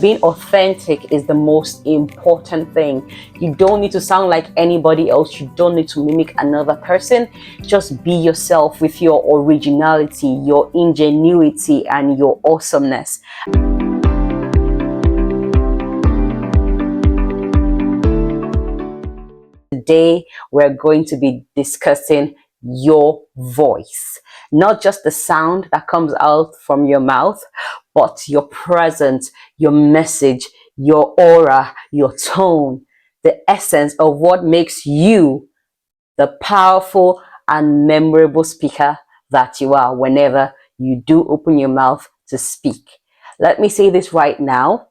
Being authentic is the most important thing. You don't need to sound like anybody else. You don't need to mimic another person. Just be yourself with your originality, your ingenuity, and your awesomeness. Today, we're going to be discussing your voice. Not just the sound that comes out from your mouth, but your presence, your message, your aura, your tone, the essence of what makes you the powerful and memorable speaker that you are whenever you do open your mouth to speak. Let me say this right now.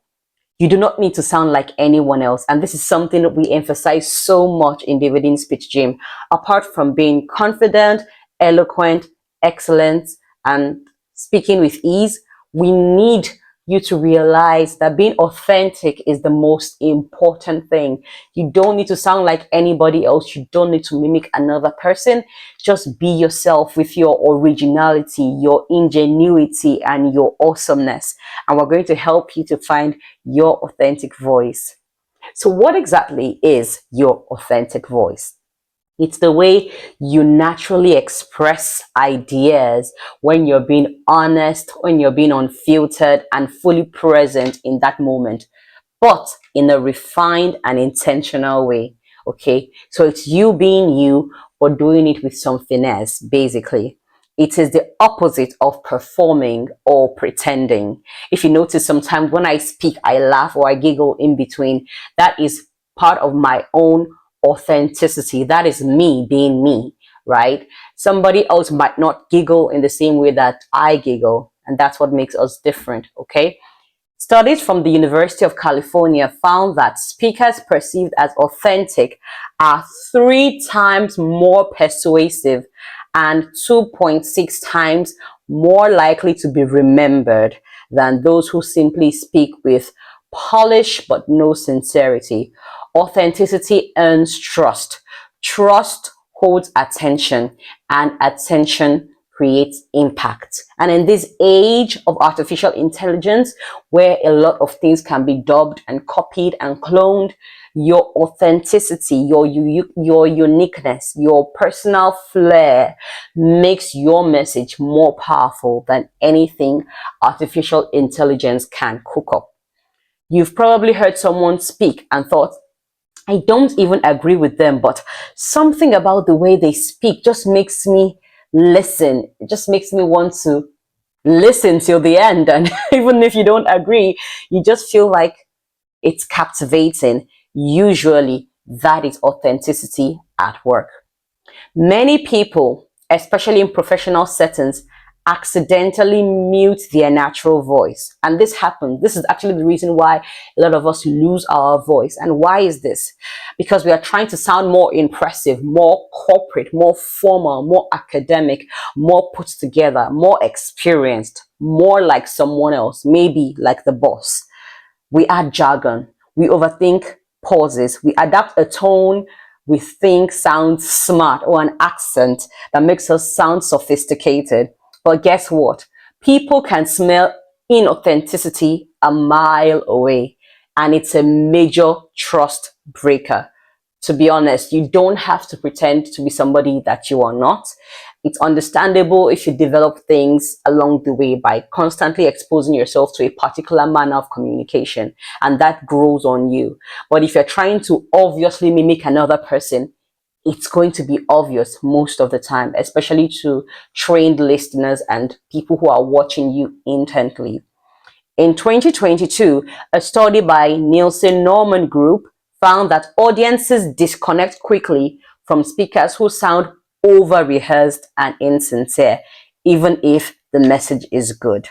You do not need to sound like anyone else. And this is something that we emphasize so much in the Within Speech Gym. Apart from being confident, eloquent, excellent, and speaking with ease, we need you to realize that being authentic is the most important thing. You don't need to sound like anybody else. You don't need to mimic another person. Just be yourself with your originality, your ingenuity, and your awesomeness. And we're going to help you to find your authentic voice. So what exactly is your authentic voice? It's the way you naturally express ideas when you're being honest, when you're being unfiltered and fully present in that moment, but in a refined and intentional way. Okay, so it's you being you, but doing it with some finesse, basically. It is the opposite of performing or pretending. If you notice, sometimes when I speak, I laugh or I giggle in between. That is part of my own authenticity. That is me being me, right? Somebody else might not giggle in the same way that I giggle, and that's what makes us different, okay? Studies from the University of California found that speakers perceived as authentic are 3 times more persuasive and 2.6 times more likely to be remembered than those who simply speak with polish but no sincerity. Authenticity earns trust. Trust holds attention, and attention creates impact. And in this age of artificial intelligence, where a lot of things can be dubbed and copied and cloned, your authenticity, your uniqueness, your personal flair makes your message more powerful than anything artificial intelligence can cook up. You've probably heard someone speak and thought, I don't even agree with them, but something about the way they speak just makes me listen. It just makes me want to listen till the end. And even if you don't agree, you just feel like it's captivating. Usually, that is authenticity at work. Many people, especially in professional settings, accidentally mute their natural voice. And this happens. This is actually the reason why a lot of us lose our voice. And why is this? Because we are trying to sound more impressive, more corporate, more formal, more academic, more put together, more experienced, more like someone else, maybe like the boss. We add jargon. We overthink pauses. We adapt a tone we think sounds smart, or an accent that makes us sound sophisticated. But guess what? People can smell inauthenticity a mile away, and it's a major trust breaker. To be honest, you don't have to pretend to be somebody that you are not. It's understandable if you develop things along the way by constantly exposing yourself to a particular manner of communication, and that grows on you. But if you're trying to obviously mimic another person, it's going to be obvious most of the time, especially to trained listeners and people who are watching you intently. In 2022, a study by Nielsen Norman Group found that audiences disconnect quickly from speakers who sound over-rehearsed and insincere, even if the message is good.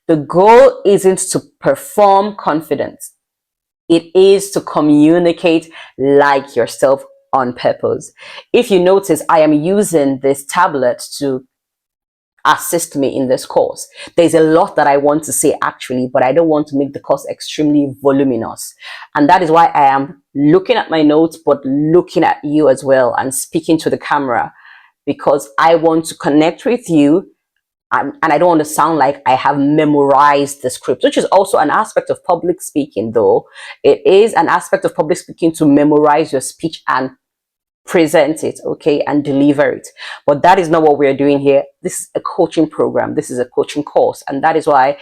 The goal isn't to perform confidence. It is to communicate like yourself on purpose. If you notice, I am using this tablet to assist me in this course. There's a lot that I want to say actually, but I don't want to make the course extremely voluminous. And that is why I am looking at my notes, but looking at you as well and speaking to the camera, because I want to connect with you and I don't want to sound like I have memorized the script, which is also an aspect of public speaking, though. It is an aspect of public speaking to memorize your speech and present it, okay, and deliver it. But that is not what we're doing here. This is a coaching program. This is a coaching course. And that is why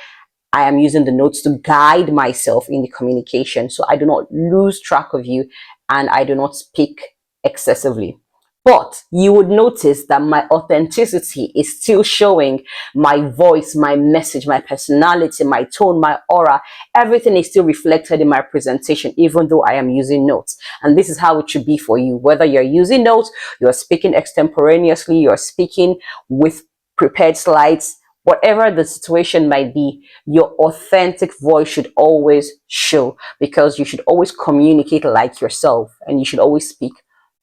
I am using the notes to guide myself in the communication so I do not lose track of you and I do not speak excessively. But you would notice that my authenticity is still showing. My voice, my message, my personality, my tone, my aura, everything is still reflected in my presentation, even though I am using notes. And this is how it should be for you. Whether you're using notes, you're speaking extemporaneously, you're speaking with prepared slides, whatever the situation might be, your authentic voice should always show, because you should always communicate like yourself and you should always speak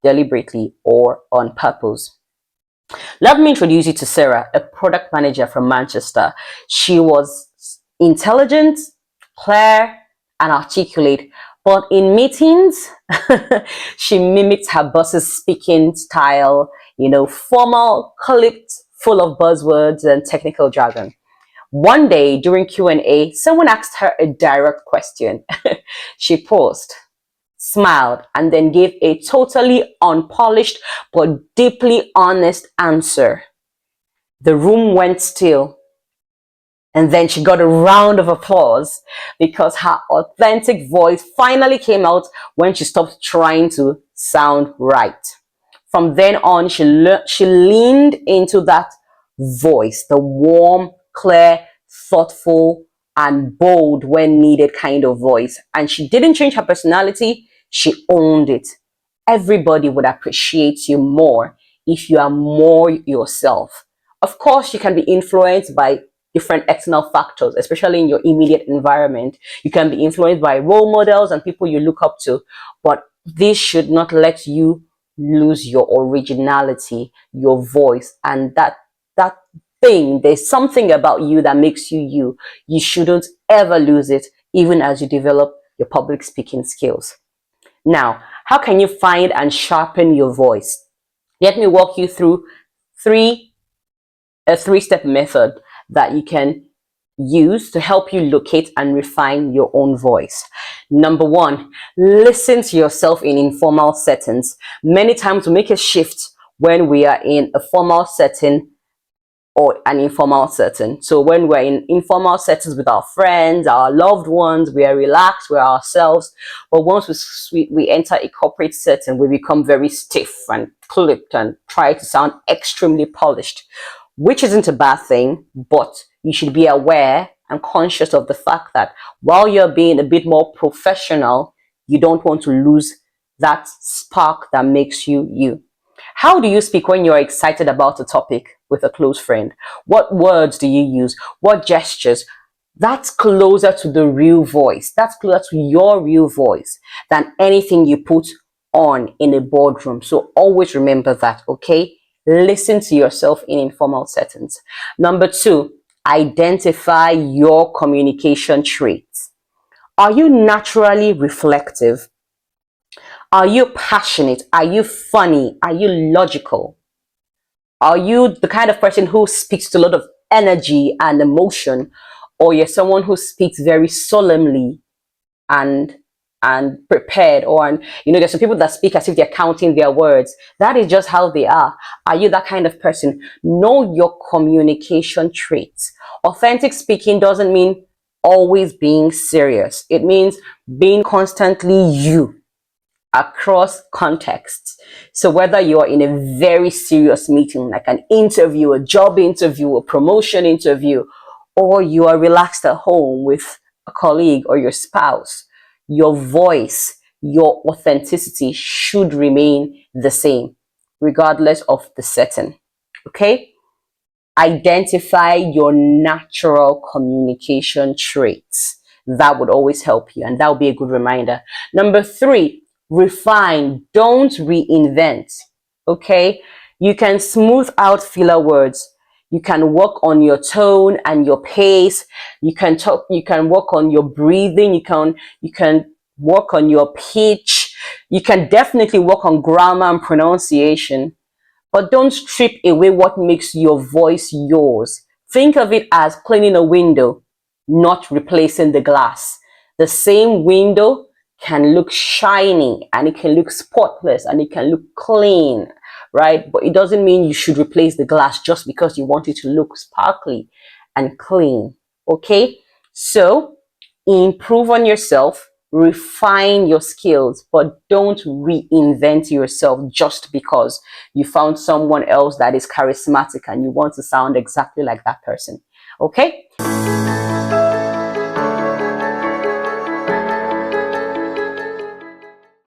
deliberately or on purpose. Let me introduce you to Sarah, a product manager from Manchester. She was intelligent, clear, and articulate, but in meetings, she mimicked her boss's speaking style, formal, clipped, full of buzzwords and technical jargon. One day during Q&A, someone asked her a direct question. She paused, smiled, and then gave a totally unpolished but deeply honest answer. The room went still. And then she got a round of applause because her authentic voice finally came out when she stopped trying to sound right. From then on, she leaned into that voice, the warm, clear, thoughtful, and bold when needed kind of voice. And she didn't change her personality, she owned it. Everybody would appreciate you more if you are more yourself. Of course, you can be influenced by different external factors, especially in your immediate environment. You can be influenced by role models and people you look up to, but this should not let you lose your originality, your voice, and that thing. There's something about you that makes you you. You shouldn't ever lose it, even as you develop your public speaking skills. Now, how can you find and sharpen your voice? Let me walk you through a three-step method that you can use to help you locate and refine your own voice. Number one, listen to yourself in informal settings. Many times we make a shift when we are in a formal setting or an informal setting. So when we're in informal settings with our friends, our loved ones, we are relaxed, we're ourselves. But once we enter a corporate setting, we become very stiff and clipped and try to sound extremely polished, which isn't a bad thing, but you should be aware and conscious of the fact that while you're being a bit more professional, you don't want to lose that spark that makes you you. How do you speak when you're excited about a topic with a close friend? What words do you use? What gestures? That's closer to the real voice. That's closer to your real voice than anything you put on in a boardroom. So always remember that, okay? Listen to yourself in informal settings. Number two, identify your communication traits. Are you naturally reflective? Are you passionate? Are you funny? Are you logical? Are you the kind of person who speaks to a lot of energy and emotion? Or you're someone who speaks very solemnly and prepared? Or there's some people that speak as if they're counting their words. That is just how they are. Are you that kind of person? Know your communication traits. Authentic speaking doesn't mean always being serious. It means being constantly you across contexts. So whether you're in a very serious meeting, like an interview, a job interview, a promotion interview, or you are relaxed at home with a colleague or your spouse, your voice, your authenticity should remain the same, regardless of the setting. Okay? Identify your natural communication traits. That would always help you, and that would be a good reminder. Number three, refine. Don't reinvent. Okay? You can smooth out filler words. You can work on your tone and your pace. You can work on your breathing. You can work on your pitch. You can definitely work on grammar and pronunciation. But don't strip away what makes your voice yours. Think of it as cleaning a window, not replacing the glass. The same window can look shiny and it can look spotless and it can look clean, right? But it doesn't mean you should replace the glass just because you want it to look sparkly and clean. Okay? So improve on yourself, refine your skills, but don't reinvent yourself just because you found someone else that is charismatic and you want to sound exactly like that person. Okay?